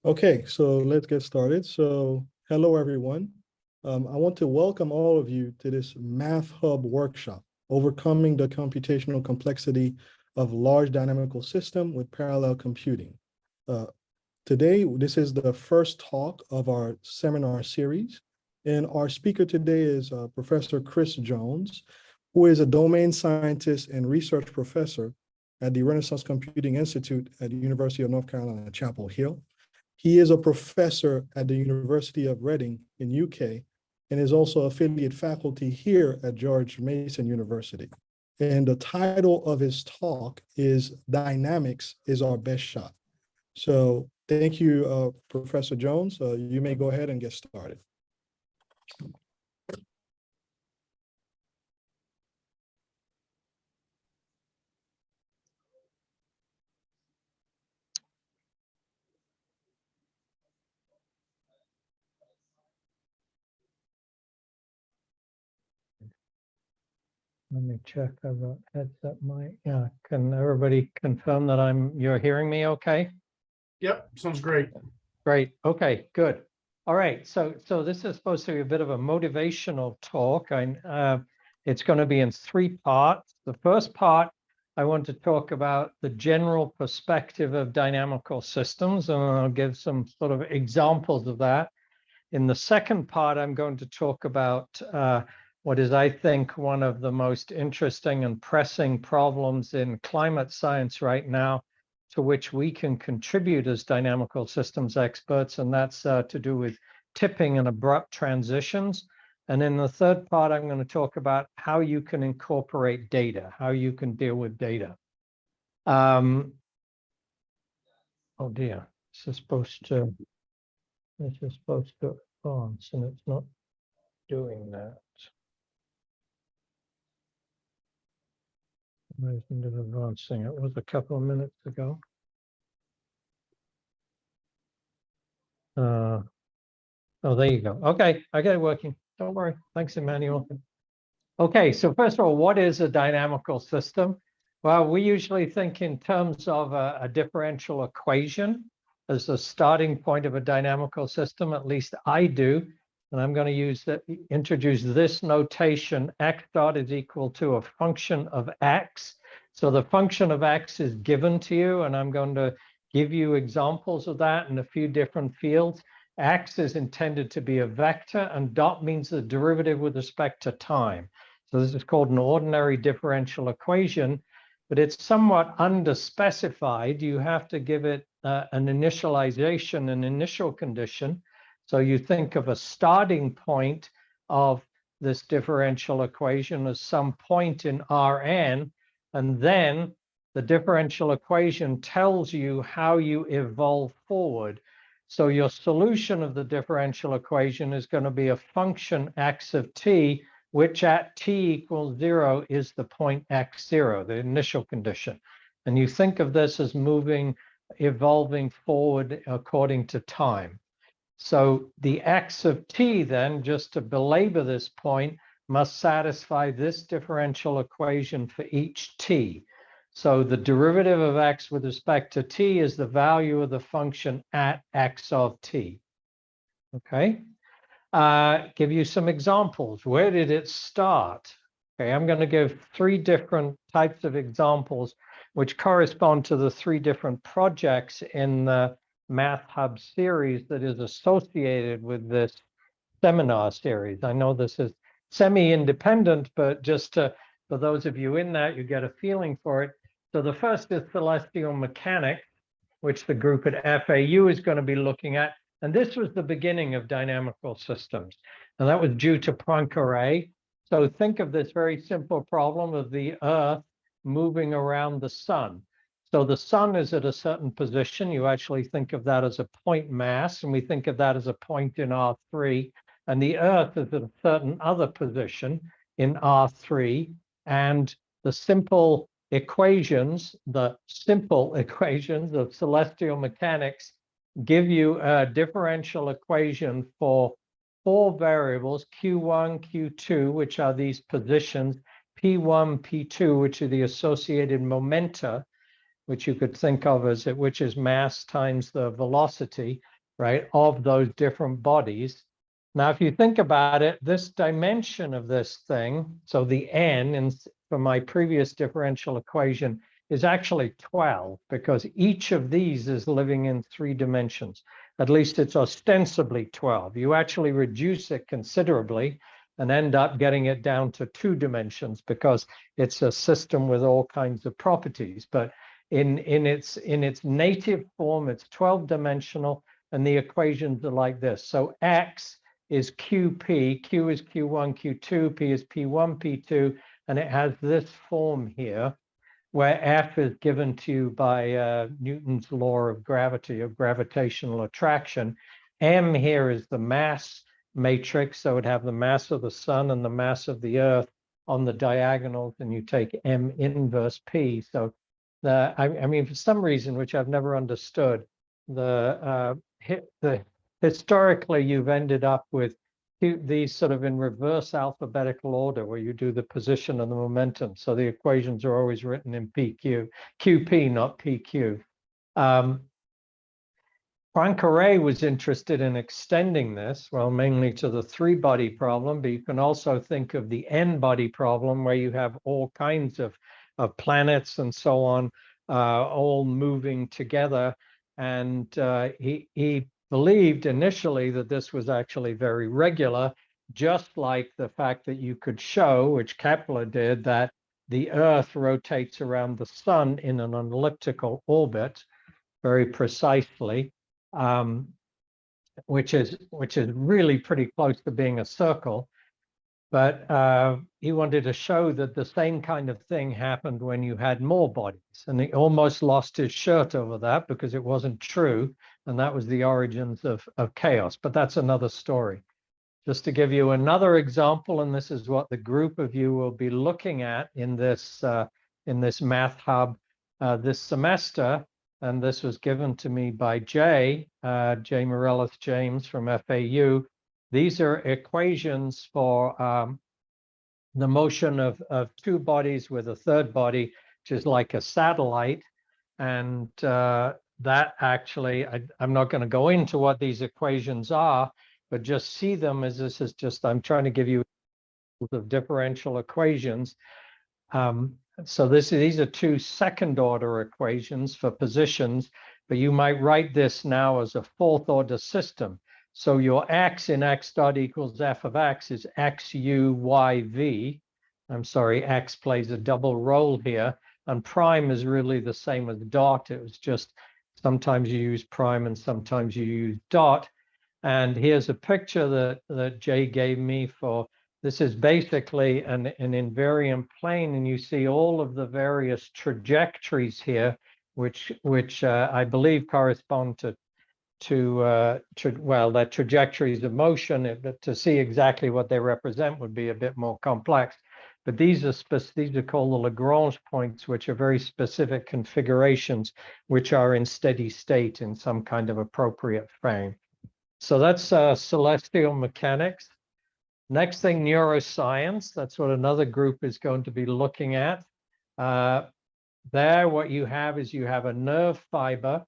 Okay, so let's get started. So hello, everyone. I want to welcome all of you to this Math Hub workshop, Overcoming the Computational Complexity of Large Dynamical System with Parallel Computing. Today, this is the first talk of our seminar series. And our speaker today is Professor Chris Jones, who is a domain scientist and research professor at the Renaissance Computing Institute at the University of North Carolina, Chapel Hill. He is a professor at the University of Reading in UK and is also affiliate faculty here at George Mason University. And the title of his talk is Dynamics is Our Best Shot. So thank you, Professor Jones. You may go ahead and get started. Let me check. I've got headset mic. Yeah, can everybody confirm that you're hearing me okay? Yep, sounds great. Great. Okay, good. All right. So this is supposed to be a bit of a motivational talk. It's going to be in three parts. The first part, I want to talk about the general perspective of dynamical systems, and I'll give some sort of examples of that. In the second part, I'm going to talk about what is, I think, one of the most interesting and pressing problems in climate science right now, to which we can contribute as dynamical systems experts, and that's to do with tipping and abrupt transitions. And in the third part, I'm going to talk about how you can incorporate data, how you can deal with data. Oh dear, this is supposed to advance, and it's not doing that. Why isn't it advancing? It was a couple of minutes ago. Oh, there you go. Okay, I get it working. Don't worry. Thanks, Emmanuel. Okay, so first of all, what is a dynamical system? Well, we usually think in terms of a differential equation as the starting point of a dynamical system. At least I do. And I'm going to introduce this notation. X dot is equal to a function of X. So the function of X is given to you, and I'm going to give you examples of that in a few different fields. X is intended to be a vector, and dot means the derivative with respect to time. So this is called an ordinary differential equation, but it's somewhat underspecified. You have to give it an initialization, an initial condition. So you think of a starting point of this differential equation as some point in Rn, and then the differential equation tells you how you evolve forward. So your solution of the differential equation is going to be a function x of t, which at t equals 0 is the point x0, the initial condition. And you think of this as evolving forward according to time. So the x of t then, just to belabor this point, must satisfy this differential equation for each t. So the derivative of x with respect to t is the value of the function at x of t. Okay, give you some examples. Where did it start? Okay, I'm going to give three different types of examples which correspond to the three different projects in the Math Hub series that is associated with this seminar series. I know this is semi-independent, but just for those of you in that, you get a feeling for it. So the first is celestial mechanics, which the group at FAU is going to be looking at. And this was the beginning of dynamical systems. And that was due to Poincaré. So think of this very simple problem of the Earth moving around the sun. So the sun is at a certain position. You actually think of that as a point mass, and we think of that as a point in R3. And the Earth is at a certain other position in R3. And the simple equations of celestial mechanics give you a differential equation for four variables, Q1, Q2, which are these positions, P1, P2, which are the associated momenta, which you could think of as which is mass times the velocity, right, of those different bodies. Now, if you think about it, this dimension of this thing, so the n in, for my previous differential equation is actually 12, because each of these is living in 3 dimensions. At least it's ostensibly 12. You actually reduce it considerably and end up getting it down to 2 dimensions because it's a system with all kinds of properties. But in its native form, it's 12-dimensional, and the equations are like this. So x is qp, q is q1, q2, p is p1, p2, and it has this form here, where F is given to you by Newton's law of gravity, of gravitational attraction. M here is the mass matrix, so it would have the mass of the sun and the mass of the earth on the diagonals, and you take M inverse P. So I mean, for some reason, which I've never understood, historically you've ended up with these sort of in reverse alphabetical order, where you do the position and the momentum. So the equations are always written in PQ, QP, not PQ. Poincaré was interested in extending this, well, mainly to the 3-body problem, but you can also think of the n-body problem, where you have all kinds of planets and so on, all moving together. And he believed initially that this was actually very regular, just like the fact that you could show, which Kepler did, that the Earth rotates around the sun in an elliptical orbit very precisely, which is really pretty close to being a circle. But he wanted to show that the same kind of thing happened when you had more bodies. And he almost lost his shirt over that because it wasn't true. And that was the origins of chaos. But that's another story. Just to give you another example, and this is what the group of you will be looking at in this Math Hub this semester. And this was given to me by Jay Morellis James from FAU. These are equations for the motion of 2 bodies with a 3rd body, which is like a satellite. And that actually, I'm not going to go into what these equations are, but just see them as this is just, I'm trying to give you of differential equations. So these are 2 2nd-order equations for positions, but you might write this now as a 4th-order system. So your x in x dot equals f of x is x, u, y, v. I'm sorry, x plays a double role here, and prime is really the same as dot. It was just sometimes you use prime and sometimes you use dot. And here's a picture that Jay gave me for, this is basically an invariant plane, and you see all of the various trajectories here, which I believe correspond well, they're trajectories of motion. To see exactly what they represent would be a bit more complex. But these are called the Lagrange points, which are very specific configurations, which are in steady state in some kind of appropriate frame. So that's celestial mechanics. Next thing, neuroscience. That's what another group is going to be looking at. There, what you have is you have a nerve fiber.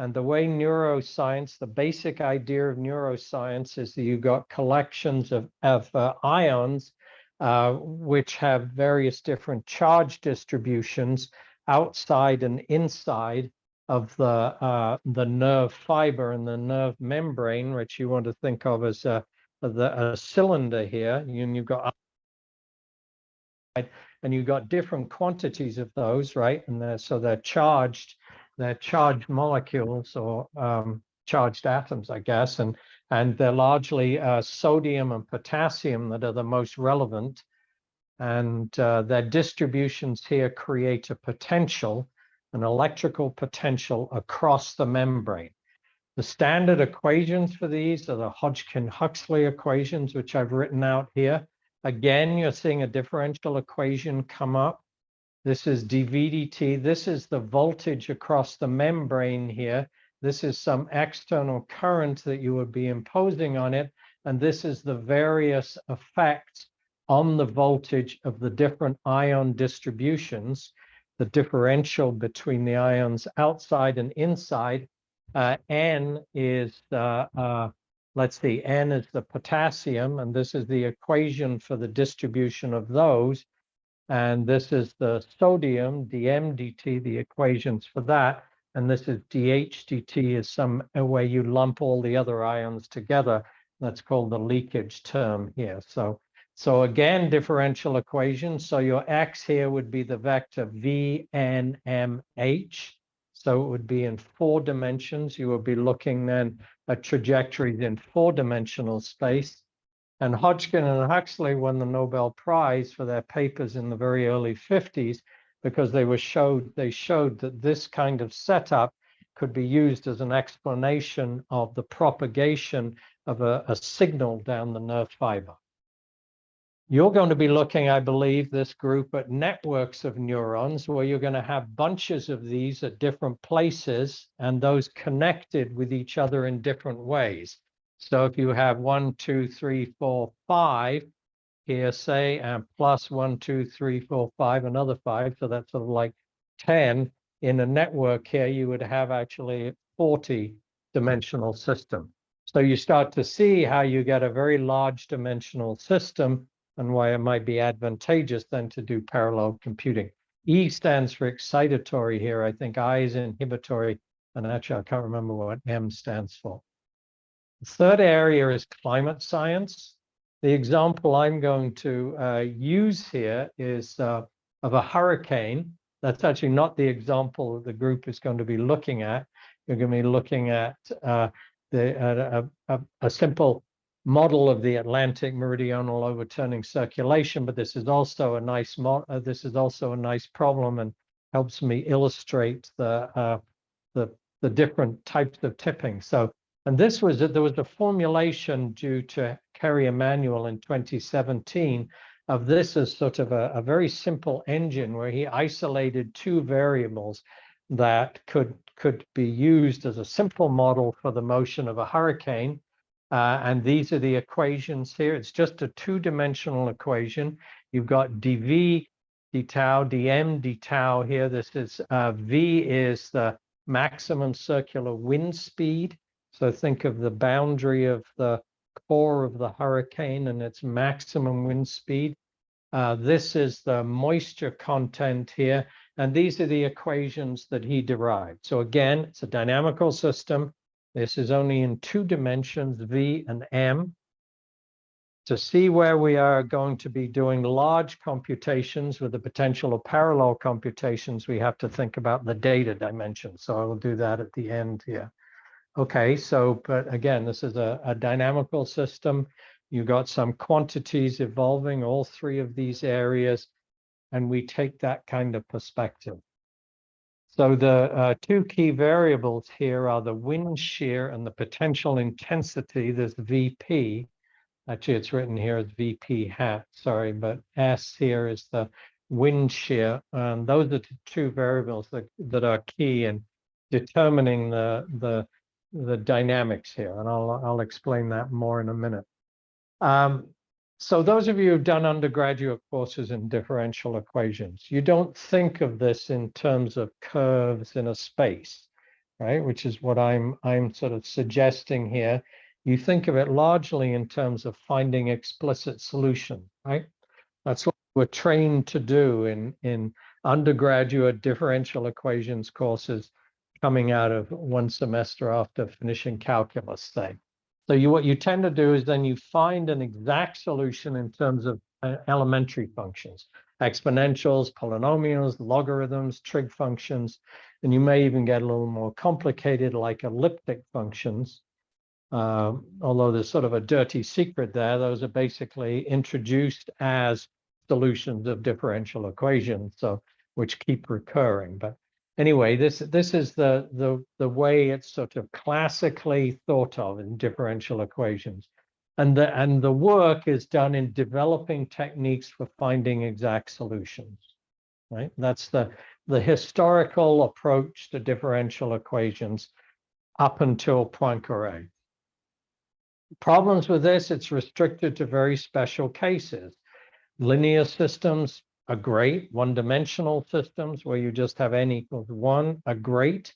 And the way neuroscience, the basic idea of neuroscience is that you've got collections of ions, which have various different charge distributions outside and inside of the nerve fiber and the nerve membrane, which you want to think of as a cylinder here. And you've got different quantities of those, right? And so they're charged molecules or charged atoms, I guess, and they're largely sodium and potassium that are the most relevant. And their distributions here create a potential, an electrical potential across the membrane. The standard equations for these are the Hodgkin-Huxley equations, which I've written out here. Again, you're seeing a differential equation come up. This is dV/dt. This is the voltage across the membrane here. This is some external current that you would be imposing on it. And this is the various effects on the voltage of the different ion distributions, the differential between the ions outside and inside. N is let's see, N is the potassium, and this is the equation for the distribution of those. And this is the sodium, dm dt, the equations for that. And this is dH dt is some way you lump all the other ions together. That's called the leakage term here. So again, differential equation. So your x here would be the vector VNMH. So it would be in 4 dimensions. You would be looking then at trajectories in 4-dimensional space. And Hodgkin and Huxley won the Nobel Prize for their papers in the very early 50s because they showed that this kind of setup could be used as an explanation of the propagation of a signal down the nerve fiber. You're going to be looking, I believe, this group at networks of neurons where you're going to have bunches of these at different places and those connected with each other in different ways. So if you have 1, 2, 3, 4, 5 here, say, and plus 1, 2, 3, 4, 5, another 5, so that's sort of like 10. In a network here, you would have actually a 40-dimensional system. So you start to see how you get a very large dimensional system and why it might be advantageous then to do parallel computing. E stands for excitatory here. I think I is inhibitory, and actually I can't remember what M stands for. The third area is climate science. The example I'm going to use here is of a hurricane. That's actually not the example that the group is going to be looking at. You're going to be looking at a simple model of the Atlantic meridional overturning circulation, but this is also a nice problem and helps me illustrate the different types of tipping. So, and this was there was a formulation due to Kerry Emanuel in 2017 of this as sort of a very simple engine where he isolated 2 variables that could be used as a simple model for the motion of a hurricane. And these are the equations here. It's just a 2-dimensional equation. You've got dv d tau, dm d tau here. This is v is the maximum circular wind speed. So think of the boundary of the core of the hurricane and its maximum wind speed. This is the moisture content here. And these are the equations that he derived. So again, it's a dynamical system. This is only in 2 dimensions, V and M. To see where we are going to be doing large computations with the potential of parallel computations, we have to think about the data dimension. So I will do that at the end here. Okay, so, but again, this is a dynamical system. You've got some quantities evolving, all 3 of these areas, and we take that kind of perspective. So the 2 key variables here are the wind shear and the potential intensity, this VP. Actually, it's written here as VP hat, sorry, but S here is the wind shear. And those are the 2 variables that are key in determining the dynamics here. And I'll explain that more in a minute. So those of you who've done undergraduate courses in differential equations, you don't think of this in terms of curves in a space, right? Which is what I'm sort of suggesting here. You think of it largely in terms of finding explicit solution, right? That's what we're trained to do in undergraduate differential equations courses coming out of 1 semester after finishing calculus, say. So what you tend to do is then you find an exact solution in terms of elementary functions, exponentials, polynomials, logarithms, trig functions, and you may even get a little more complicated like elliptic functions. Although there's sort of a dirty secret there, those are basically introduced as solutions of differential equations, so which keep recurring. But anyway, this is the way it's sort of classically thought of in differential equations, and the work is done in developing techniques for finding exact solutions. Right, that's the historical approach to differential equations up until Poincaré. Problems with this, it's restricted to very special cases. Linear systems, a great, one-dimensional systems where you just have n equals 1, a great.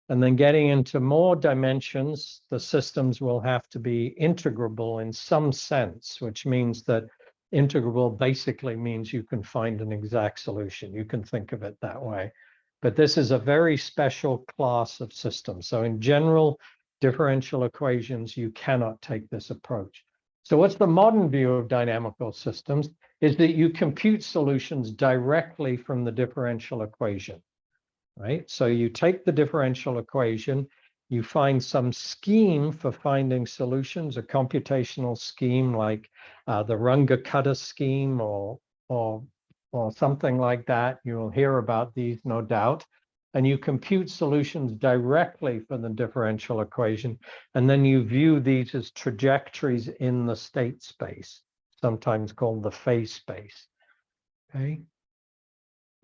And then getting into more dimensions, the systems will have to be integrable in some sense, which means that integrable basically means you can find an exact solution. You can think of it that way. But this is a very special class of systems. So in general differential equations, you cannot take this approach. So what's the modern view of dynamical systems is that you compute solutions directly from the differential equation. Right? So you take the differential equation, you find some scheme for finding solutions, a computational scheme like the Runge-Kutta scheme or something like that. You'll hear about these, no doubt. And you compute solutions directly from the differential equation. And then you view these as trajectories in the state space, sometimes called the phase space. Okay.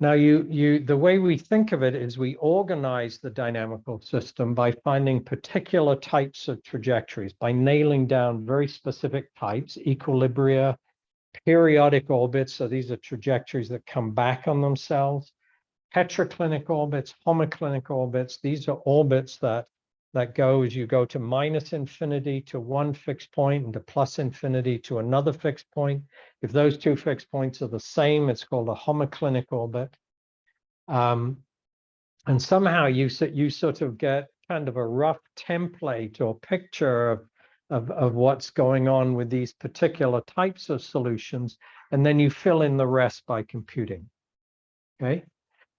Now, the way we think of it is we organize the dynamical system by finding particular types of trajectories, by nailing down very specific types, equilibria, periodic orbits. So these are trajectories that come back on themselves, heteroclinic orbits, homoclinic orbits. These are orbits that go as you go to minus infinity to one fixed point and to plus infinity to another fixed point. If those two fixed points are the same, it's called a homoclinic orbit. And somehow you sort of get kind of a rough template or picture of what's going on with these particular types of solutions, and then you fill in the rest by computing. Okay.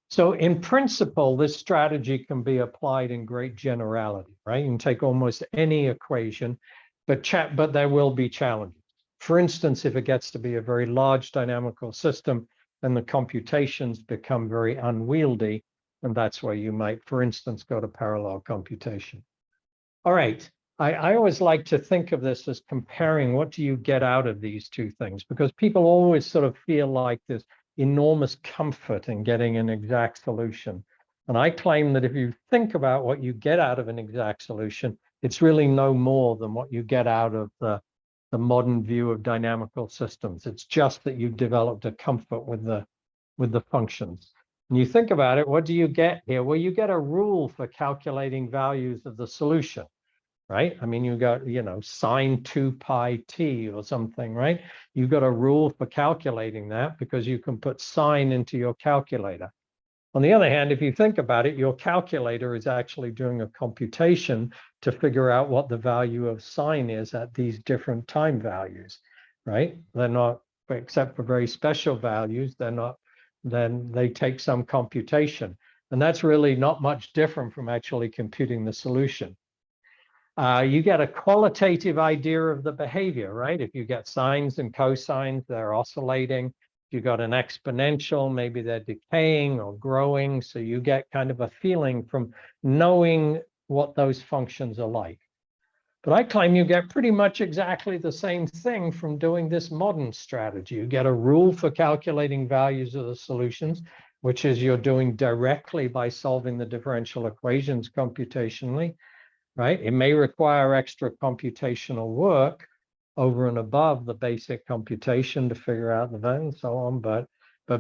So in principle, this strategy can be applied in great generality, right? You can take almost any equation, but there will be challenges. For instance, if it gets to be a very large dynamical system, then the computations become very unwieldy, and that's where you might, for instance, go to parallel computation. All right, I always like to think of this as comparing what do you get out of these two things, because people always sort of feel like this enormous comfort in getting an exact solution. And I claim that if you think about what you get out of an exact solution, it's really no more than what you get out of the modern view of dynamical systems. It's just that you've developed a comfort with the functions. And you think about it, what do you get here? Well, you get a rule for calculating values of the solution. Right? I mean, you got, sine 2 pi t or something, right? You've got a rule for calculating that because you can put sine into your calculator. On the other hand, if you think about it, your calculator is actually doing a computation to figure out what the value of sine is at these different time values, right? They're not, except for very special values, they're not, then they take some computation. And that's really not much different from actually computing the solution. You get a qualitative idea of the behavior, right? If you get sines and cosines, they're oscillating. If you got an exponential, maybe they're decaying or growing. So you get kind of a feeling from knowing what those functions are like. But I claim you get pretty much exactly the same thing from doing this modern strategy. You get a rule for calculating values of the solutions, which is you're doing directly by solving the differential equations computationally. Right? It may require extra computational work over and above the basic computation to figure out the value and so on, but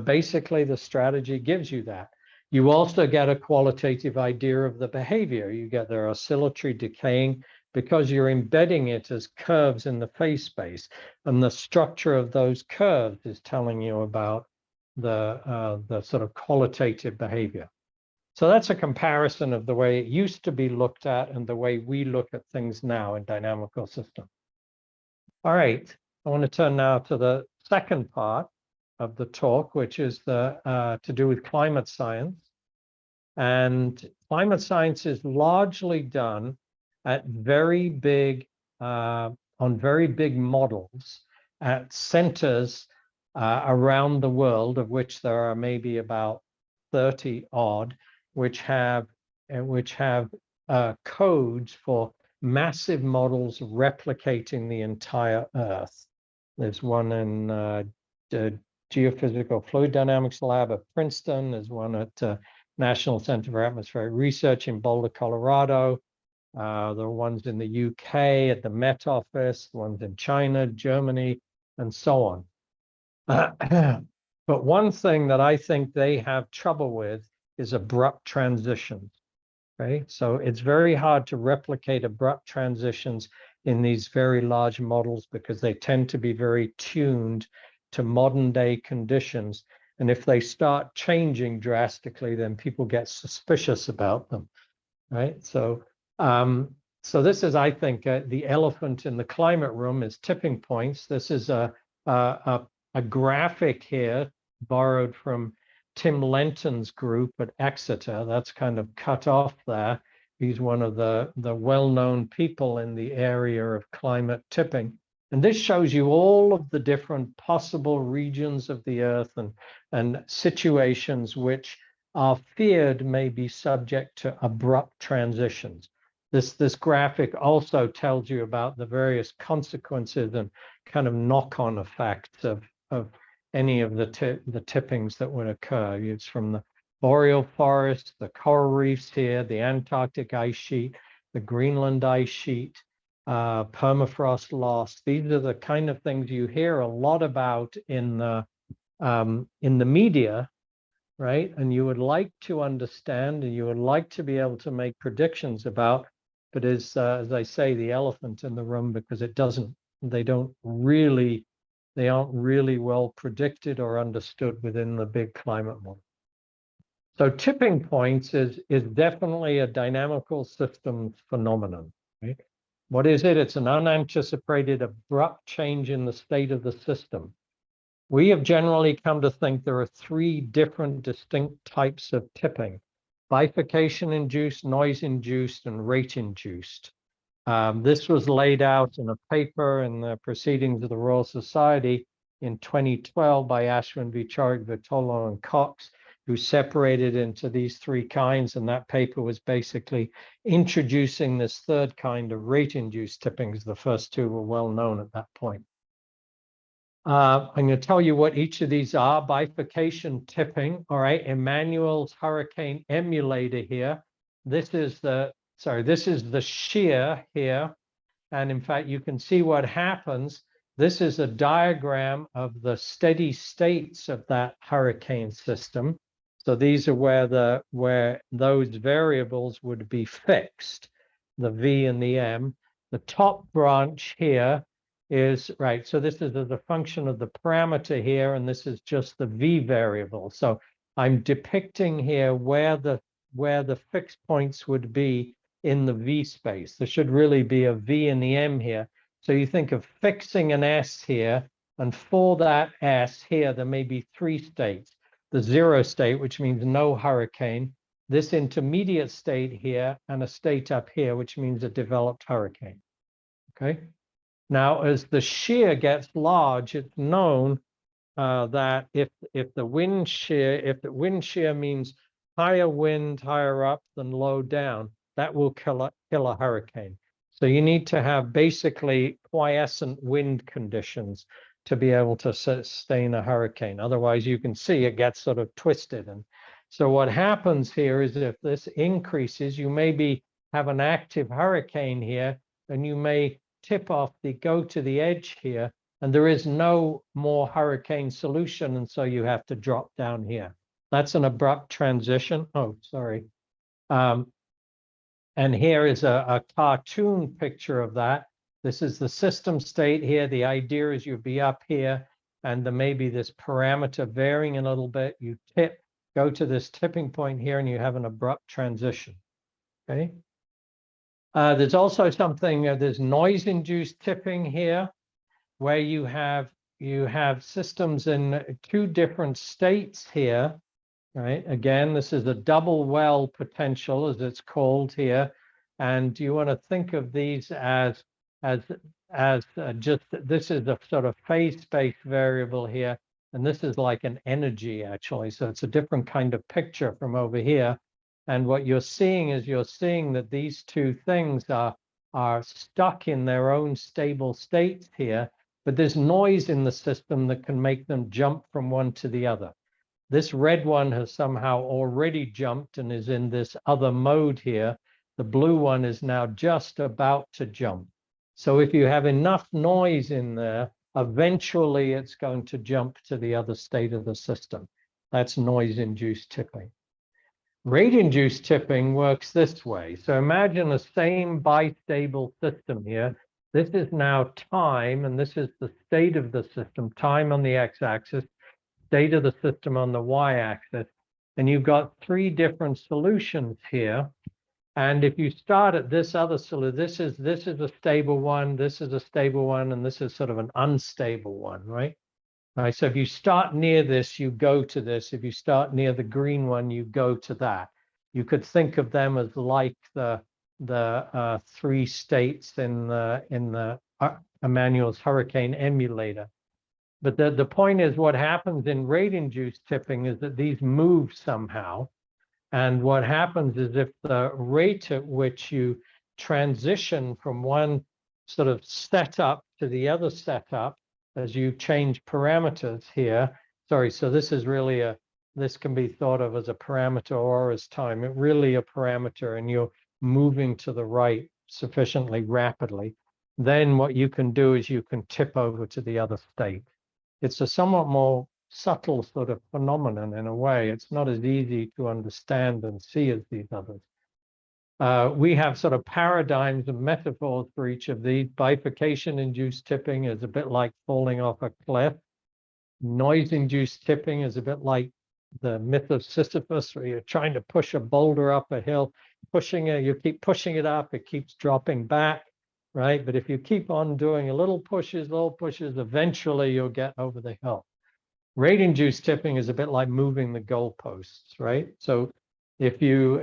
basically the strategy gives you that. You also get a qualitative idea of the behavior. You get their oscillatory decaying because you're embedding it as curves in the phase space, and the structure of those curves is telling you about the sort of qualitative behavior. So that's a comparison of the way it used to be looked at and the way we look at things now in dynamical systems. All right, I want to turn now to the second part of the talk, which is to do with climate science. And climate science is largely done at on very big models at centers around the world, of which there are maybe about 30 odd, which have codes for massive models replicating the entire Earth. There's one in the Geophysical Fluid Dynamics Lab at Princeton. There's one at National Center for Atmospheric Research in Boulder, Colorado. There are ones in the UK at the Met Office, ones in China, Germany, and so on. But one thing that I think they have trouble with is abrupt transitions. Okay, so it's very hard to replicate abrupt transitions in these very large models because they tend to be very tuned to modern day conditions. And if they start changing drastically, then people get suspicious about them, right? So, so this is, I think, the elephant in the climate room is tipping points. This is a graphic here borrowed from Tim Lenton's group at Exeter. That's kind of cut off there. He's one of the well-known people in the area of climate tipping. And this shows you all of the different possible regions of the Earth and situations which are feared may be subject to abrupt transitions. This graphic also tells you about the various consequences and kind of knock-on effects of any of the tippings that would occur. It's from the boreal forest, the coral reefs here, the Antarctic ice sheet, the Greenland ice sheet, permafrost loss. These are the kind of things you hear a lot about in the media, right? And you would like to understand and you would like to be able to make predictions about, but as I say, the elephant in the room, because they aren't really well predicted or understood within the big climate model. So tipping points is definitely a dynamical systems phenomenon, right? What is it? It's an unanticipated abrupt change in the state of the system. We have generally come to think there are three different distinct types of tipping: bifurcation-induced, noise-induced, and rate-induced. This was laid out in a paper in the Proceedings of the Royal Society in 2012 by Ashwin Vicharik, Vitolo, and Cox, who separated into these three kinds. And that paper was basically introducing this third kind of rate-induced tippings. The first two were well known at that point. I'm going to tell you what each of these are. Bifurcation tipping, all right, Emmanuel's hurricane emulator here. This is the shear here. And in fact, you can see what happens. This is a diagram of the steady states of that hurricane system. So these are where those variables would be fixed, the V and the M. The top branch here is, right, so this is as a function of the parameter here, and this is just the V variable. So I'm depicting here where the fixed points would be in the V space. There should really be a V and the M here. So you think of fixing an S here, and for that S here, there may be three states. The zero state, which means no hurricane, this intermediate state here, and a state up here, which means a developed hurricane, okay? Now, as the shear gets large, it's known that if the wind shear means higher wind higher up than low down, that will kill a hurricane. So you need to have basically quiescent wind conditions to be able to sustain a hurricane. Otherwise, you can see it gets sort of twisted. And so what happens here is if this increases, you maybe have an active hurricane here, and you may tip off go to the edge here, and there is no more hurricane solution, and so you have to drop down here. That's an abrupt transition. Oh, sorry. And here is a cartoon picture of that. This is the system state here. The idea is you'd be up here, and there may be this parameter varying a little bit. You go to this tipping point here, and you have an abrupt transition, okay? There's also something, there's noise-induced tipping here, where you have systems in two different states here, right? Again, this is a double well potential, as it's called here, and you want to think of these as just, this is a sort of phase space variable here, and this is like an energy actually, so it's a different kind of picture from over here. And what you're seeing is that these two things are stuck in their own stable states here, but there's noise in the system that can make them jump from one to the other. This red one has somehow already jumped and is in this other mode here. The blue one is now just about to jump. So if you have enough noise in there, eventually it's going to jump to the other state of the system. That's noise-induced tipping. Rate-induced tipping works this way. So imagine the same bistable system here. This is now time, and this is the state of the system, time on the x-axis, state of the system on the y-axis. And you've got three different solutions here. And if you start at this other solution, this is a stable one, this is a stable one, and this is sort of an unstable one, right? Right, so if you start near this, you go to this. If you start near the green one, you go to that. You could think of them as like the three states in the Emmanuel's hurricane emulator. But the point is, what happens in rate-induced tipping is that these move somehow. And what happens is if the rate at which you transition from one sort of setup to the other setup, as you change parameters here, sorry, so this is really this can be thought of as a parameter or as time. It's really a parameter, and you're moving to the right sufficiently rapidly. Then what you can do is you can tip over to the other state. It's a somewhat more subtle sort of phenomenon in a way. It's not as easy to understand and see as these others. We have sort of paradigms and metaphors for each of these. Bifurcation-induced tipping is a bit like falling off a cliff. Noise-induced tipping is a bit like the myth of Sisyphus, where you're trying to push a boulder up a hill, you keep pushing it up, it keeps dropping back, right? But if you keep on doing little pushes, eventually you'll get over the hill. Rate-induced tipping is a bit like moving the goalposts, right? So if you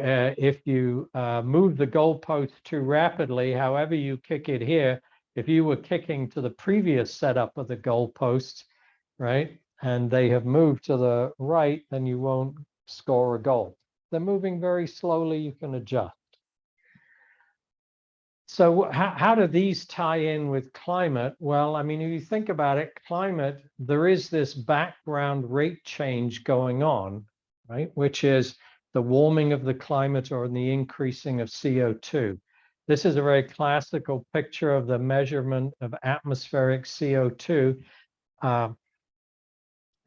move the goalpost too rapidly, however you kick it here, if you were kicking to the previous setup of the goalposts, right, and they have moved to the right, then you won't score a goal. They're moving very slowly, you can adjust. So how do these tie in with climate? Well, I mean, if you think about it, climate, there is this background rate change going on, right? Which is the warming of the climate or the increasing of CO2. This is a very classical picture of the measurement of atmospheric CO2.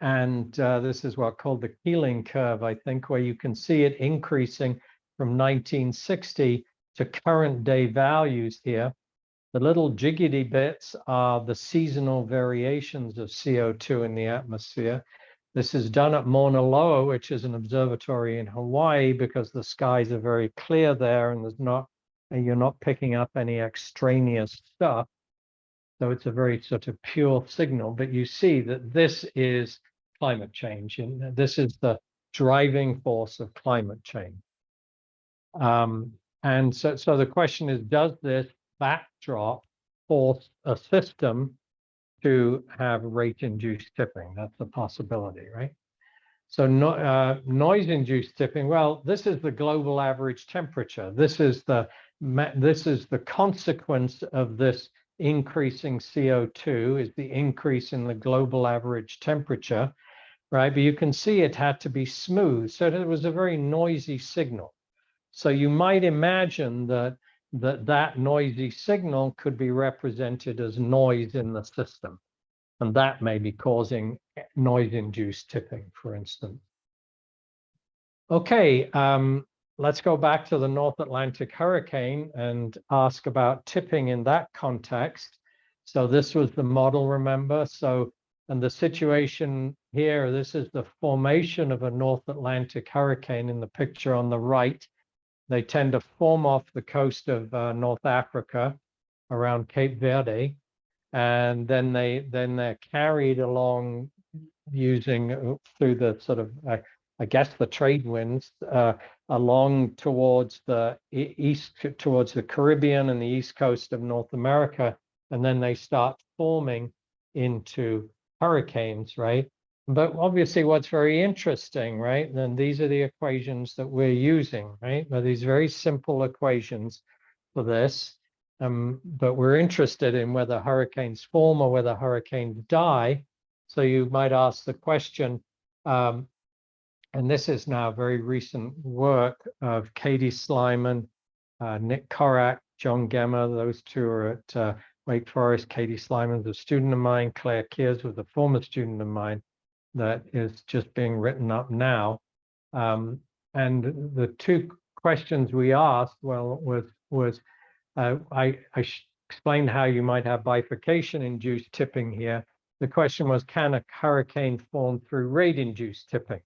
This is what's called the Keeling curve, I think, where you can see it increasing from 1960 to current day values here. The little jiggity bits are the seasonal variations of CO2 in the atmosphere. This is done at Mauna Loa, which is an observatory in Hawaii, because the skies are very clear there and you're not picking up any extraneous stuff. So it's a very sort of pure signal, but you see that this is climate change, and this is the driving force of climate change. And so the question is, does this backdrop force a system to have rate-induced tipping? That's a possibility, right? So noise-induced tipping, well, this is the global average temperature. This is the consequence of this increasing CO2 is the increase in the global average temperature, right? But you can see it had to be smooth. So it was a very noisy signal. So you might imagine that noisy signal could be represented as noise in the system. And that may be causing noise-induced tipping, for instance. Okay, let's go back to the North Atlantic hurricane and ask about tipping in that context. So this was the model, remember? So, and the situation here, this is the formation of a North Atlantic hurricane in the picture on the right. They tend to form off the coast of North Africa around Cape Verde, and then they're carried along using through the sort of I guess the trade winds along towards the east, towards the Caribbean and the east coast of North America, and then they start forming into hurricanes, right? But obviously what's very interesting, right, then these are the equations that we're using, right? Now, these very simple equations for this, but we're interested in whether hurricanes form or whether hurricanes die. So you might ask the question, and this is now very recent work of Katie Slyman, Nick Korak, John Gemma. Those two are at Wake Forest. Katie Slyman's a student of mine. Claire Kears was a former student of mine that is just being written up now. And the two questions we asked, well, I explained how you might have bifurcation-induced tipping here. The question was, can a hurricane form through rate-induced tipping?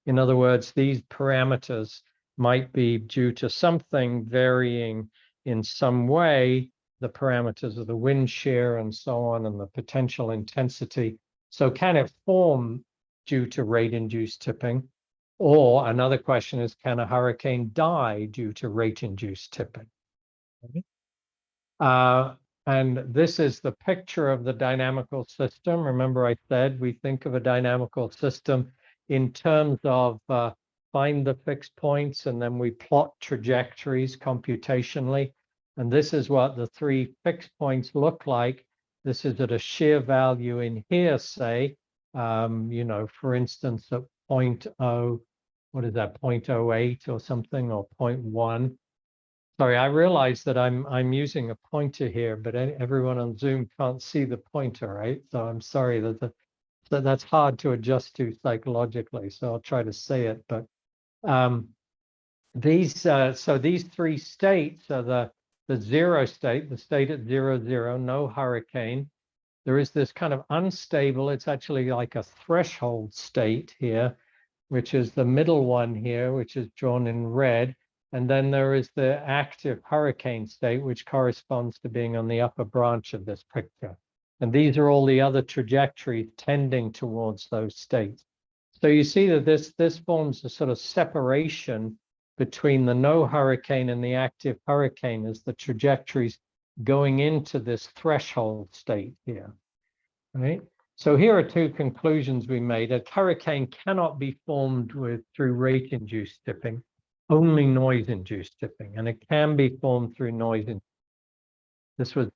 In other words, these parameters might be due to something varying in some way, the parameters of the wind shear and so on, and the potential intensity. So can it form due to rate-induced tipping? Or another question is, can a hurricane die due to rate-induced tipping? And this is the picture of the dynamical system. Remember I said we think of a dynamical system in terms of find the fixed points, and then we plot trajectories computationally. And this is what the three fixed points look like. This is at a shear value in here, say, you know, for instance, at 0.0, what is that, 0.08 or something, or 0.1. Sorry, I realize that I'm using a pointer here, but everyone on Zoom can't see the pointer, right? So I'm sorry that's hard to adjust to psychologically. So I'll try to say it. But so these three states are the zero state, the state at 0, 0, no hurricane. There is this kind of unstable. It's actually like a threshold state here, which is the middle one here, which is drawn in red. And then there is the active hurricane state, which corresponds to being on the upper branch of this picture. And these are all the other trajectories tending towards those states. So you see that this forms a sort of separation between the no hurricane and the active hurricane as the trajectories going into this threshold state here, right? So here are two conclusions we made. A hurricane cannot be formed through rate-induced tipping, only noise-induced tipping, and it can be formed through noise. This was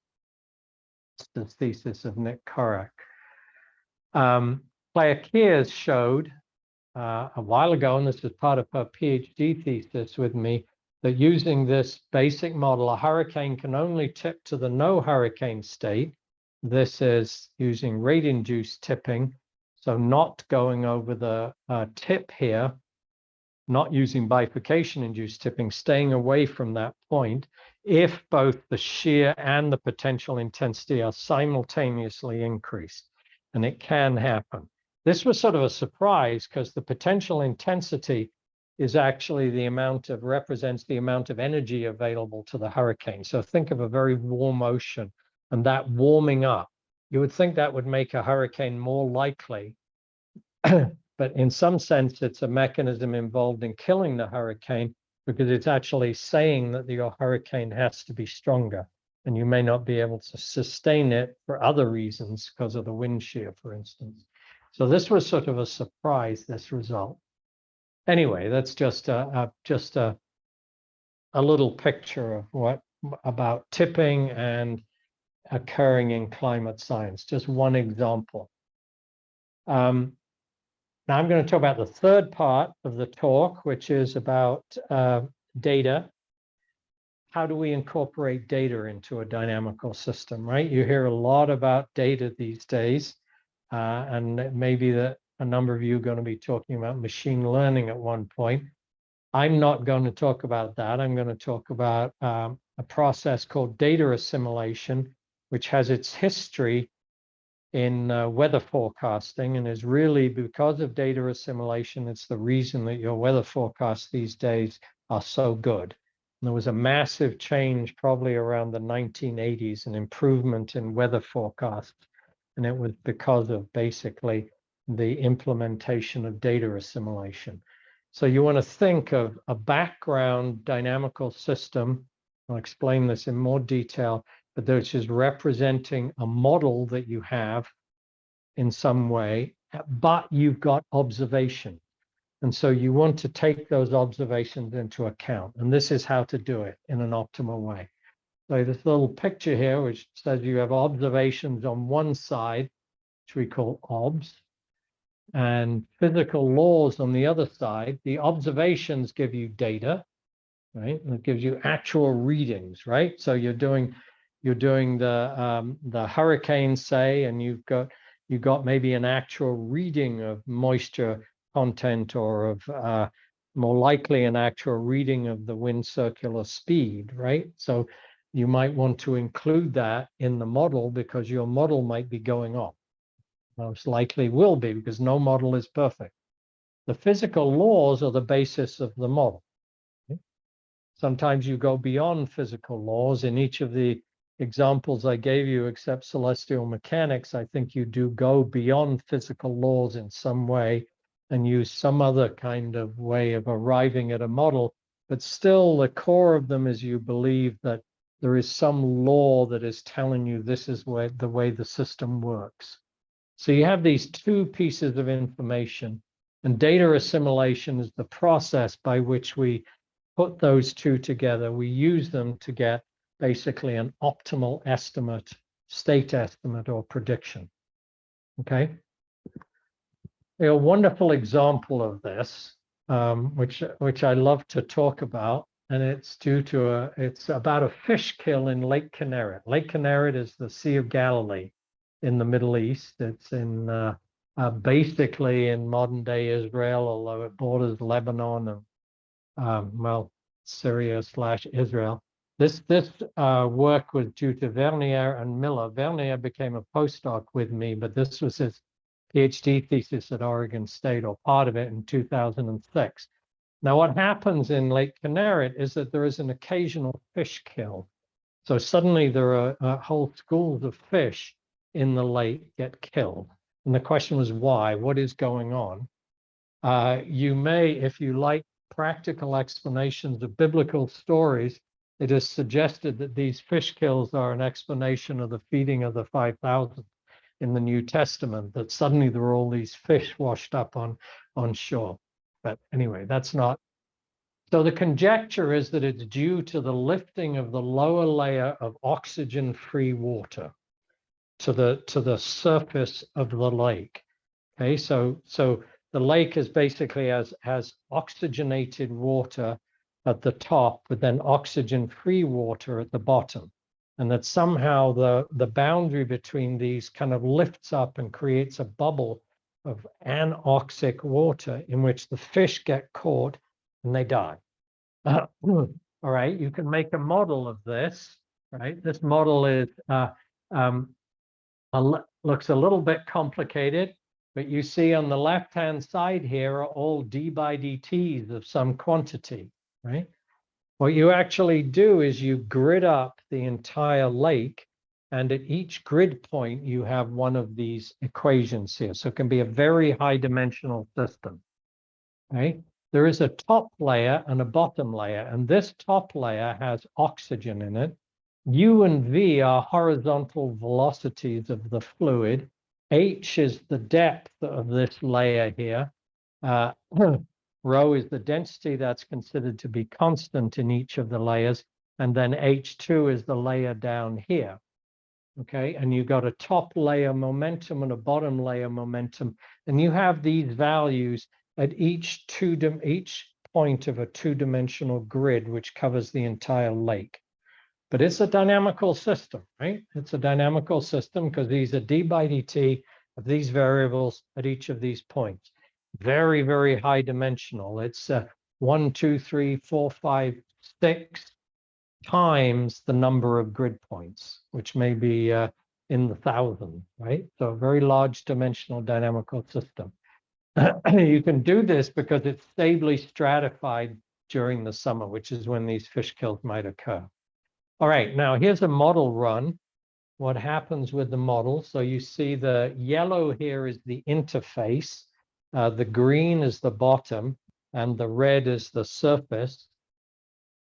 the thesis of Nick Korak. Claire Kears showed a while ago, and this was part of her PhD thesis with me, that using this basic model, a hurricane can only tip to the no hurricane state. This is using rate-induced tipping, so not going over the tip here, not using bifurcation-induced tipping, staying away from that point, if both the shear and the potential intensity are simultaneously increased, and it can happen. This was sort of a surprise because the potential intensity is actually represents the amount of energy available to the hurricane. So think of a very warm ocean, and that warming up, you would think that would make a hurricane more likely. But in some sense, it's a mechanism involved in killing the hurricane, because it's actually saying that your hurricane has to be stronger, and you may not be able to sustain it for other reasons because of the wind shear, for instance. So this was sort of a surprise, this result. Anyway, that's just a little picture of what about tipping and occurring in climate science, just one example. Now I'm going to talk about the third part of the talk, which is about data. How do we incorporate data into a dynamical system, right? You hear a lot about data these days, and maybe that a number of you are going to be talking about machine learning at one point. I'm not going to talk about that. I'm going to talk about a process called data assimilation, which has its history in weather forecasting, and is really because of data assimilation. It's the reason that your weather forecasts these days are so good. And there was a massive change probably around the 1980s, an improvement in weather forecasts, and it was because of basically the implementation of data assimilation. So you want to think of a background dynamical system. I'll explain this in more detail, but which is representing a model that you have in some way, but you've got observation. And so you want to take those observations into account. And this is how to do it in an optimal way. So this little picture here, which says you have observations on one side, which we call obs, and physical laws on the other side. The observations give you data, right? And it gives you actual readings, right? So you're doing you're doing the hurricane, say, and you've got maybe an actual reading of moisture content, or of more likely an actual reading of the wind circular speed, right? So you might want to include that in the model, because your model might be going off. Most likely will be, because no model is perfect. The physical laws are the basis of the model. Okay? Sometimes you go beyond physical laws. In each of the examples I gave you, except celestial mechanics, I think you do go beyond physical laws in some way and use some other kind of way of arriving at a model. But still, the core of them is you believe that there is some law that is telling you this is the way the system works. So you have these two pieces of information, and data assimilation is the process by which we put those two together. We use them to get basically an optimal estimate, state estimate, or prediction. Okay. A wonderful example of this, which I love to talk about, and it's it's about a fish kill in Lake Kinneret. Lake Kinneret is the Sea of Galilee in the Middle East. It's in basically in modern day Israel, although it borders Lebanon and well, Syria/Israel. This work was due to Vernier and Miller. Vernier became a postdoc with me, but this was his PhD thesis at Oregon State, or part of it, in 2006. Now, what happens in Lake Kinneret is that there is an occasional fish kill. So suddenly there are whole schools of fish in the lake get killed. And the question was why? What is going on? You may, if you like practical explanations of biblical stories, it is suggested that these fish kills are an explanation of the feeding of the 5,000 in the New Testament, that suddenly there are all these fish washed up on shore. But anyway, that's not. So the conjecture is that it's due to the lifting of the lower layer of oxygen-free water to the surface of the lake. Okay, so the lake is basically has oxygenated water at the top, but then oxygen-free water at the bottom, and that somehow the boundary between these kind of lifts up and creates a bubble of anoxic water in which the fish get caught and they die. All right, you can make a model of this. Right, this model is looks a little bit complicated, but you see on the left-hand side here are all d by dt's of some quantity, right? What you actually do is you grid up the entire lake, and at each grid point, you have one of these equations here. So it can be a very high-dimensional system, right? There is a top layer and a bottom layer, and this top layer has oxygen in it. U and V are horizontal velocities of the fluid. H is the depth of this layer here. Rho is the density that's considered to be constant in each of the layers. And then H2 is the layer down here. Okay, and you've got a top layer momentum and a bottom layer momentum. And you have these values at each point of a two-dimensional grid, which covers the entire lake. But it's a dynamical system, right? It's a dynamical system because these are d by dt of these variables at each of these points. Very, very high dimensional. It's 1, 2, 3, 4, 5, 6 times the number of grid points, which may be in the thousands, right? So a very large dimensional dynamical system. You can do this because it's stably stratified during the summer, which is when these fish kills might occur. All right, now here's a model run. What happens with the model? So you see the yellow here is the interface, the green is the bottom, and the red is the surface.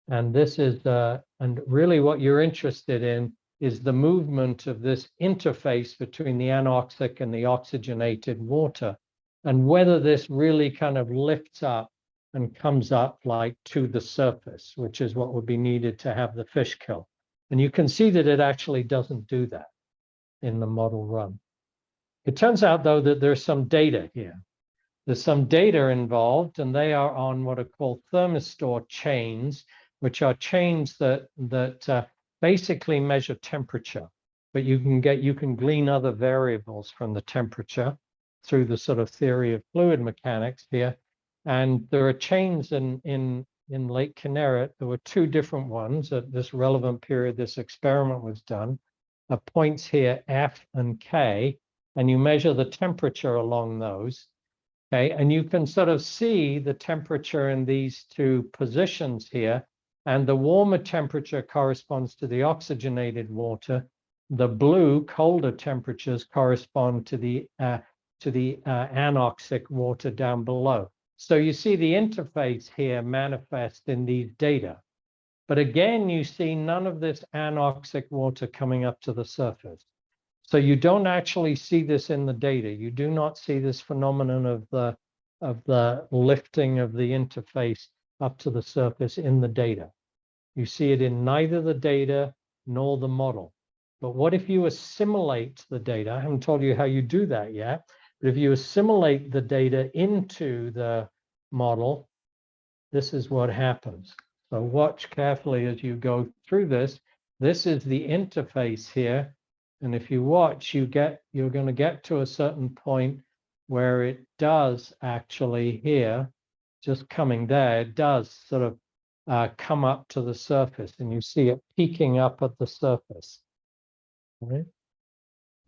And this is, and really what you're interested in is the movement of this interface between the anoxic and the oxygenated water, and whether this really kind of lifts up and comes up like to the surface, which is what would be needed to have the fish kill. And you can see that it actually doesn't do that in the model run. It turns out, though, that there's some data here. There's some data involved, and they are on what are called thermistor chains, which are chains that basically measure temperature, but you can glean other variables from the temperature through the sort of theory of fluid mechanics here. And there are chains in Lake Kinneret. There were two different ones at this relevant period this experiment was done. Points here F and K, and you measure the temperature along those. Okay, and you can sort of see the temperature in these two positions here, and the warmer temperature corresponds to the oxygenated water. The blue, colder temperatures correspond to the anoxic water down below. So you see the interface here manifest in these data. But again, you see none of this anoxic water coming up to the surface. So you don't actually see this in the data. You do not see this phenomenon of the lifting of the interface up to the surface in the data. You see it in neither the data nor the model. But what if you assimilate the data? I haven't told you how you do that yet, but if you assimilate the data into the model, this is what happens. So watch carefully as you go through this. This is the interface here. And if you watch, you're going to get to a certain point where it does actually here, just coming there, it does sort of come up to the surface, and you see it peaking up at the surface. Right?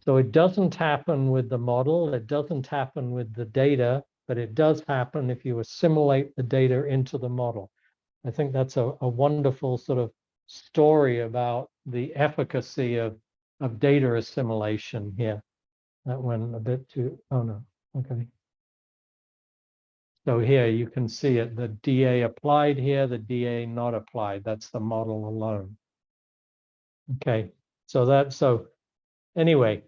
So it doesn't happen with the model, it doesn't happen with the data, but it does happen if you assimilate the data into the model. I think that's a wonderful sort of story about the efficacy of data assimilation here. That went a bit too, oh no, okay. So here you can see it, the DA applied here, the DA not applied. That's the model alone. Okay, so anyway,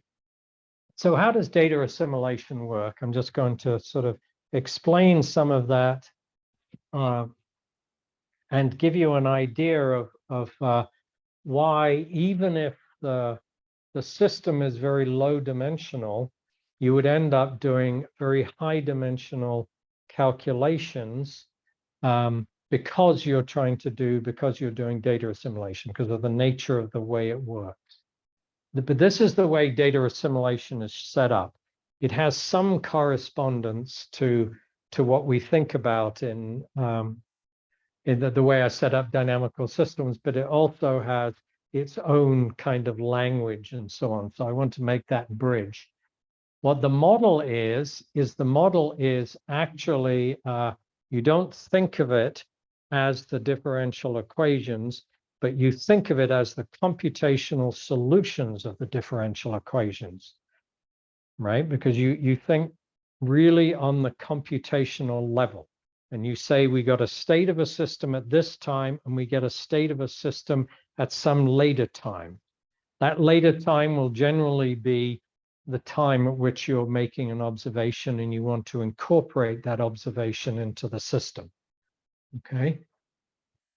so how does data assimilation work? I'm just going to sort of explain some of that and give you an idea of why, even if the system is very low dimensional, you would end up doing very high dimensional calculations because you're doing data assimilation, because of the nature of the way it works. But this is the way data assimilation is set up. It has some correspondence to what we think about in the way I set up dynamical systems, but it also has its own kind of language and so on. So I want to make that bridge. What the model is the model is actually, you don't think of it as the differential equations, but you think of it as the computational solutions of the differential equations, right? Because you think really on the computational level. And you say we got a state of a system at this time, and we get a state of a system at some later time. That later time will generally be the time at which you're making an observation and you want to incorporate that observation into the system. Okay.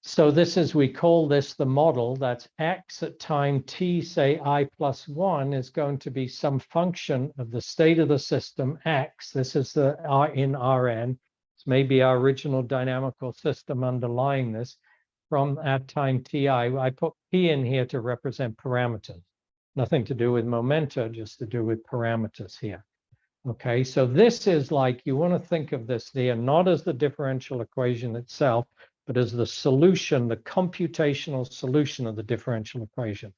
So we call this the model. That's X at time t, say I+1, is going to be some function of the state of the system, X. This is the R in Rn. It's maybe our original dynamical system underlying this from at time ti. I put P in here to represent parameters. Nothing to do with momenta, just to do with parameters here. Okay, so this is like, you want to think of this there not as the differential equation itself, but as the solution, the computational solution of the differential equation.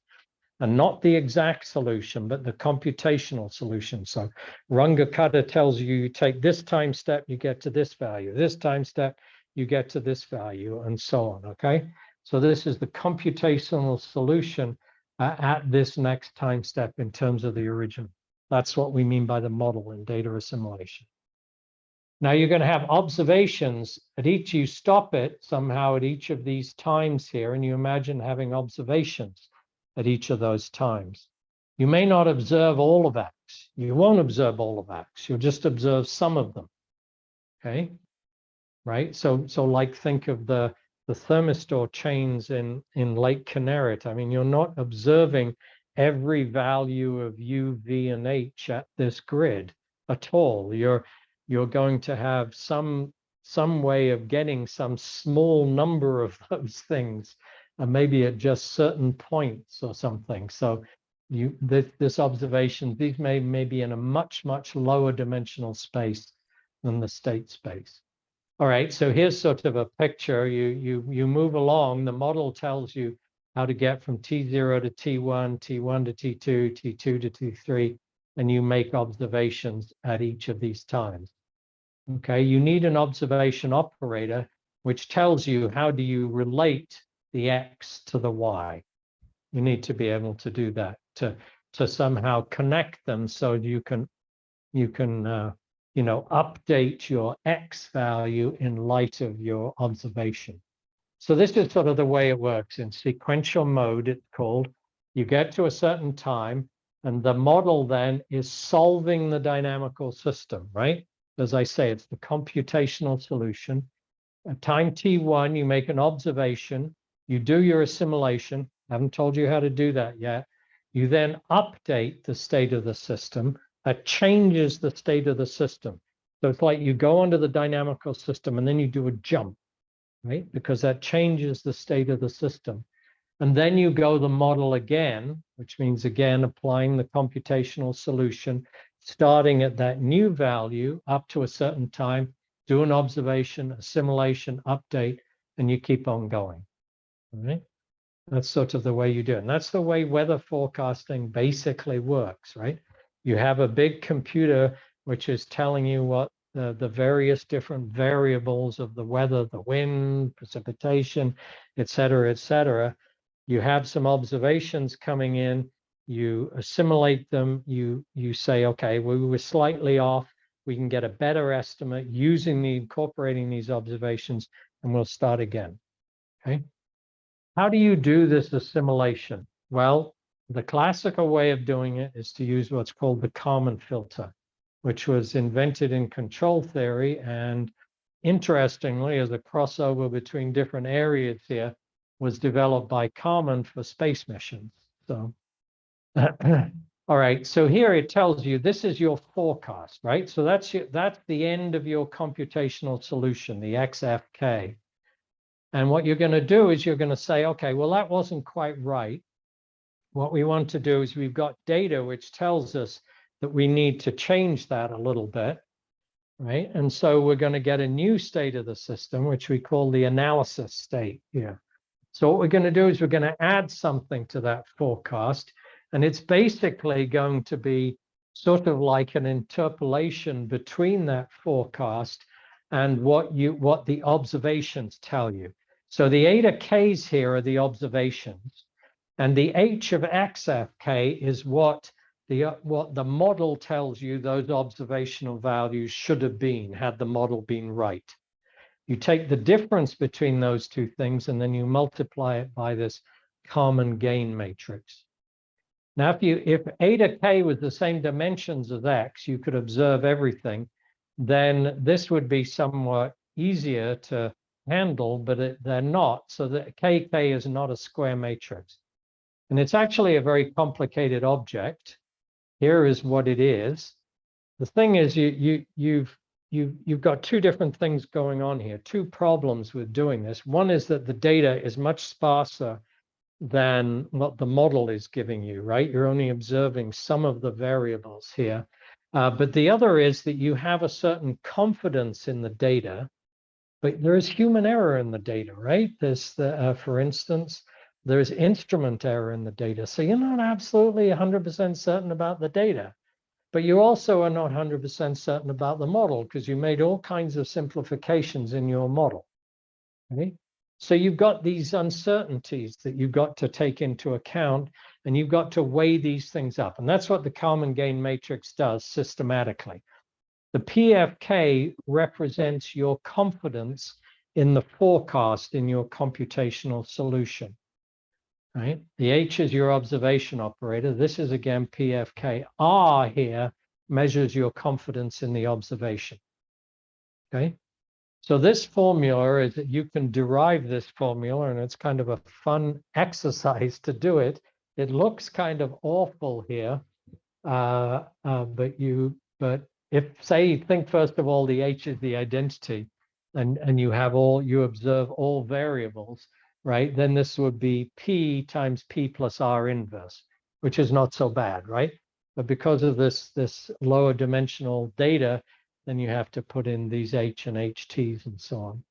And not the exact solution, but the computational solution. So Runge-Kutta tells you, you take this time step, you get to this value. This time step, you get to this value, and so on, okay? So this is the computational solution at this next time step in terms of the original. That's what we mean by the model in data assimilation. Now you're going to have observations at each, you stop it somehow at each of these times here, and you imagine having observations at each of those times. You may not observe all of X. You won't observe all of X. You'll just observe some of them. Okay, right? So like think of the thermistor chains in Lake Kinneret. I mean, you're not observing every value of U, V, and H at this grid at all. You're going to have some way of getting some small number of those things maybe at just certain points or something. So this observation, these may be in a much lower dimensional space than the state space. All right, so here's sort of a picture. You move along. The model tells you how to get from T0 to T1, T1 to T2, T2 to T3, and you make observations at each of these times. Okay, you need an observation operator which tells you how do you relate the X to the Y. You need to be able to do that, to somehow connect them so you can update your X value in light of your observation. So this is sort of the way it works in sequential mode, it's called. You get to a certain time, and the model then is solving the dynamical system, right? As I say, it's the computational solution. At time T1, you make an observation, you do your assimilation. I haven't told you how to do that yet. You then update the state of the system. That changes the state of the system. So it's like you go onto the dynamical system and then you do a jump, right? Because that changes the state of the system. And then you go the model again, which means again applying the computational solution, starting at that new value up to a certain time, do an observation, assimilation, update, and you keep on going. All right? That's sort of the way you do it. And that's the way weather forecasting basically works, right? You have a big computer which is telling you what the various different variables of the weather, the wind, precipitation, et cetera, you have some observations coming in, you assimilate them, you say, okay, we were slightly off, we can get a better estimate using incorporating these observations, and we'll start again, okay? How do you do this assimilation? Well, the classical way of doing it is to use what's called the Kalman filter, which was invented in control theory, and interestingly, as a crossover between different areas here, was developed by Kalman for space missions. So, all right, so here it tells you this is your forecast, right? So that's the end of your computational solution, the XFK. And what you're going to do is you're going to say, okay, well, that wasn't quite right. What we want to do is we've got data which tells us that we need to change that a little bit, right? And so we're going to get a new state of the system, which we call the analysis state here. So what we're going to do is we're going to add something to that forecast, and it's basically going to be sort of like an interpolation between that forecast and what the observations tell you. So the eta k's here are the observations, and the h of xfk is what the model tells you those observational values should have been had the model been right. You take the difference between those two things and then you multiply it by this common gain matrix. Now, if eta k was the same dimensions as x, you could observe everything, then this would be somewhat easier to handle, but they're not. So the kk is not a square matrix. And it's actually a very complicated object. Here is what it is. The thing is, you've got two different things going on here, two problems with doing this. One is that the data is much sparser than what the model is giving you, right? You're only observing some of the variables here. But the other is that you have a certain confidence in the data, but there is human error in the data, right? There's for instance, there's instrument error in the data. So you're not absolutely 100% certain about the data. But you also are not 100% certain about the model because you made all kinds of simplifications in your model. Okay? So you've got these uncertainties that you've got to take into account, and you've got to weigh these things up. And that's what the common gain matrix does systematically. The PFK represents your confidence in the forecast in your computational solution. Right? The H is your observation operator. This is again PFK. R here measures your confidence in the observation. Okay. So this formula is that you can derive this formula, and it's kind of a fun exercise to do it. It looks kind of awful here, but if say think first of all the H is the identity, and you observe all variables. right, then this would be P times P plus R inverse, which is not so bad, right? But because of this lower dimensional data, then you have to put in these H and HTs and so on.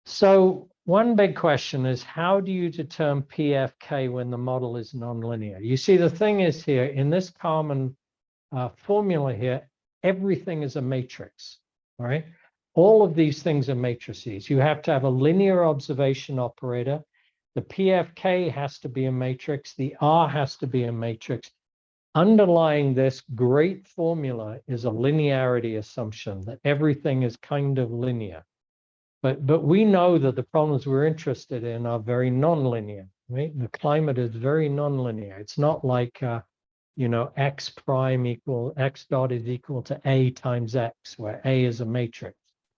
So one big question is, how do you determine PFK when the model is nonlinear? You see, the thing is here, in this common formula here, everything is a matrix, all right? All of these things are matrices. You have to have a linear observation operator. The PFK has to be a matrix. The R has to be a matrix. Underlying this great formula is a linearity assumption that everything is kind of linear. But we know that the problems we're interested in are very nonlinear, right? The climate is very nonlinear. It's not like, you know, x dot is equal to a times x, where a is a matrix.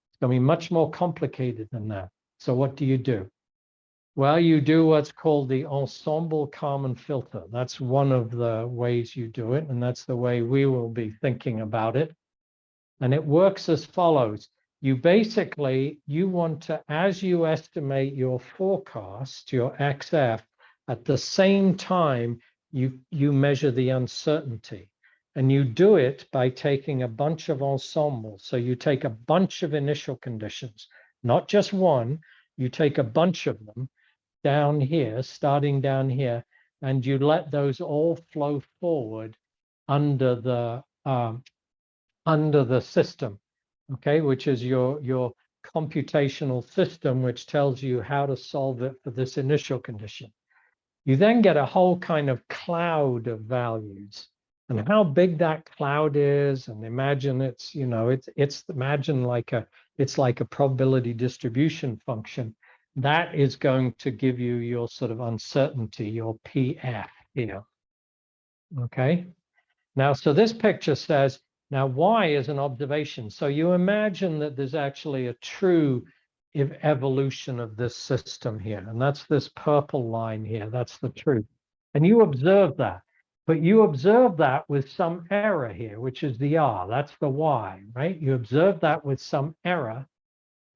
It's going to be much more complicated than that. So what do? Well, you do what's called the ensemble common filter. That's one of the ways you do it, and that's the way we will be thinking about it. And it works as follows. You basically, you want to, as you estimate your forecast, your XF, at the same time, you measure the uncertainty. And you do it by taking a bunch of ensembles. So you take a bunch of initial conditions, not just one, you take a bunch of them down here, starting down here, and you let those all flow forward under the system, okay, which is your computational system, which tells you how to solve it for this initial condition. You then get a whole kind of cloud of values, and how big that cloud is, and imagine it's, you know, it's imagine like it's like a probability distribution function. That is going to give you your sort of uncertainty, your PF here. Okay. Now, so this picture says, now Y is an observation. So you imagine that there's actually a true evolution of this system here. And that's this purple line here. That's the truth. And you observe that. But you observe that with some error here, which is the R. That's the Y, right? You observe that with some error,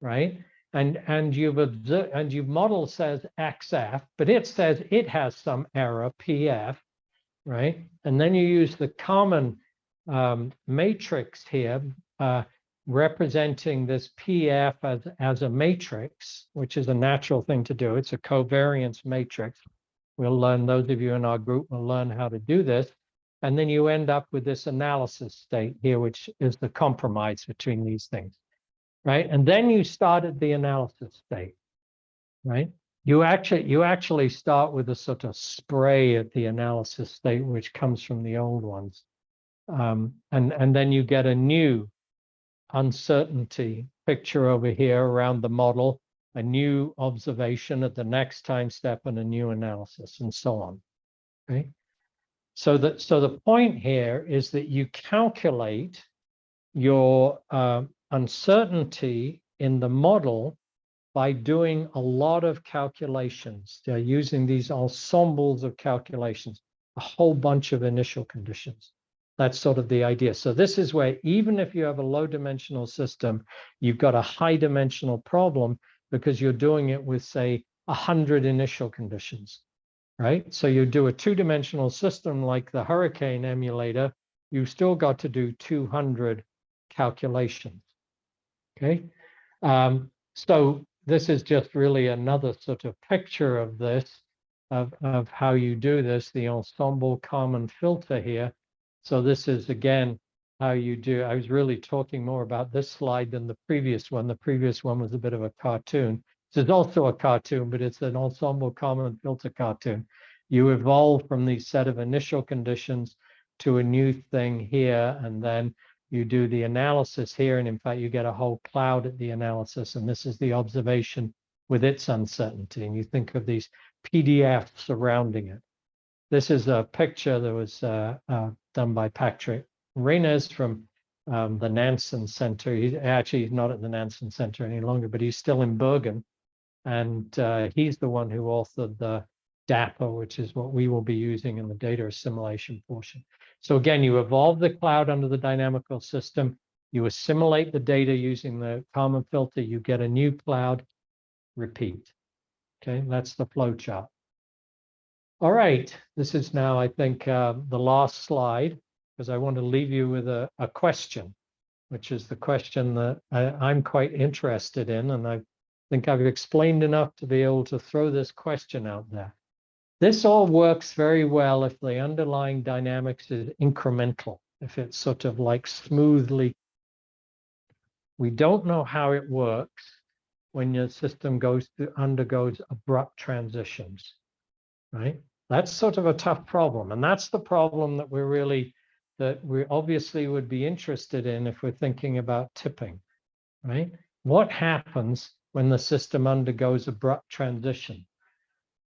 right? And you've observed, and your model says XF, but it says it has some error, PF, right? And then you use the common matrix here, representing this PF as a matrix, which is a natural thing to do. It's a covariance matrix. We'll learn, those of you in our group will learn how to do this. And then you end up with this analysis state here, which is the compromise between these things, right? And then you started the analysis state, right? You actually start with a sort of spray at the analysis state, which comes from the old ones. And then you get a new uncertainty picture over here around the model, a new observation at the next time step, and a new analysis, and so on. Okay. So the point here is that you calculate your uncertainty in the model by doing a lot of calculations. They're using these ensembles of calculations, a whole bunch of initial conditions. That's sort of the idea. So this is where, even if you have a low dimensional system, you've got a high dimensional problem because you're doing it with, say, 100 initial conditions, right? So you do a two-dimensional system like the hurricane emulator, you've still got to do 200 calculations, okay? So this is just really another sort of picture of this, of how you do this, the ensemble common filter here. So this is, again, how you do. I was really talking more about this slide than the previous one. The previous one was a bit of a cartoon. This is also a cartoon, but it's an ensemble common filter cartoon. You evolve from these set of initial conditions to a new thing here, and then you do the analysis here, and in fact, you get a whole cloud at the analysis, and this is the observation with its uncertainty, and you think of these PDFs surrounding it. This is a picture that was done by Patrick Reines from the Nansen Center. He's not at the Nansen Center any longer, but he's still in Bergen, and he's the one who authored the DAPA, which is what we will be using in the data assimilation portion. So again, you evolve the cloud under the dynamical system, you assimilate the data using the common filter, you get a new cloud, repeat. Okay, that's the flow chart. All right, this is now, I think, the last slide, because I want to leave you with a question, which is the question that I'm quite interested in, and I think I've explained enough to be able to throw this question out there. This all works very well if the underlying dynamics is incremental, if it's sort of like smoothly. We don't know how it works when your system undergoes abrupt transitions, right? That's sort of a tough problem. And that's the problem that we obviously would be interested in if we're thinking about tipping, right? What happens when the system undergoes abrupt transition?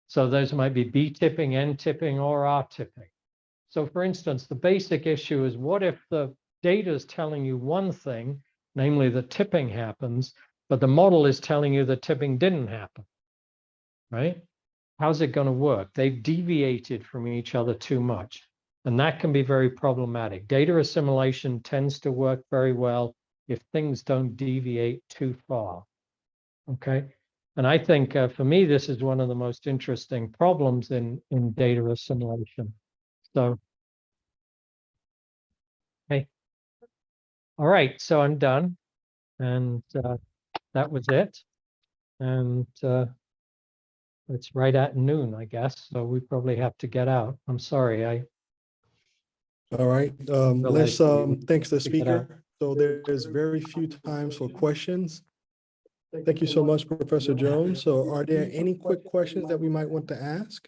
So those might be B tipping, N tipping, or R tipping. So for instance, the basic issue is, what if the data is telling you one thing, namely that tipping happens, but the model is telling you that tipping didn't happen, right? How's it going to work? They've deviated from each other too much, and that can be very problematic. Data assimilation tends to work very well if things don't deviate too far, okay? And I think for me, this is one of the most interesting problems in data assimilation. So, okay. All right, so I'm done. And that was it. And it's right at noon, I guess. So we probably have to get out. I'm sorry. All right, let's thanks the to get out. speaker. So there's very few times for questions. Thank you so much, Professor Jones. So are there any quick questions that we might want to ask?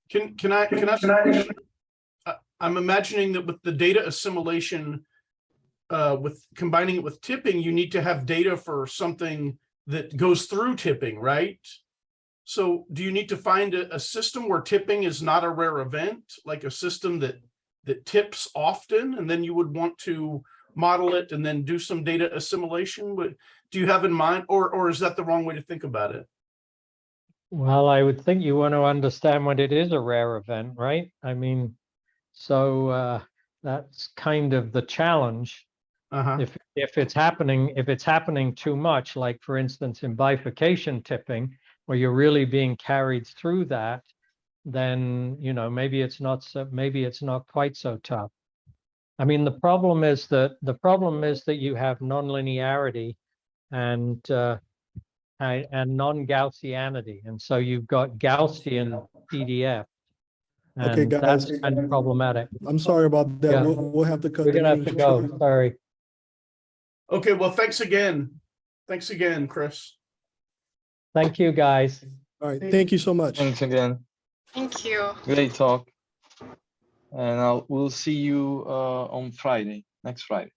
Can I ask a question? I'm imagining that with the data assimilation, with combining it with tipping, you need to have data for something that goes through tipping, right? So do you need to find a system where tipping is not a rare event, like a system that tips often, and then you would want to model it and then do some data assimilation? But do you have in mind, or is that the wrong way to think about it? Well, I would think you want to understand when it is a rare event, right? I mean, so that's kind of the challenge. If it's happening too much, like for instance in bifurcation tipping, where you're really being carried through that, then maybe it's not quite so tough. I mean, the problem is that you have nonlinearity and non-Gaussianity, and so you've got Gaussian PDF. And Okay, guys, that's kind of problematic. I'm sorry about that. Yeah. We'll have to cut We're the gonna have meeting to go. short. Sorry. Okay, well, thanks again. Thanks again, Chris. Thank you, guys. All right, thank you so much. Thanks again. Thank you. Great talk. And we'll see you on Friday, next Friday.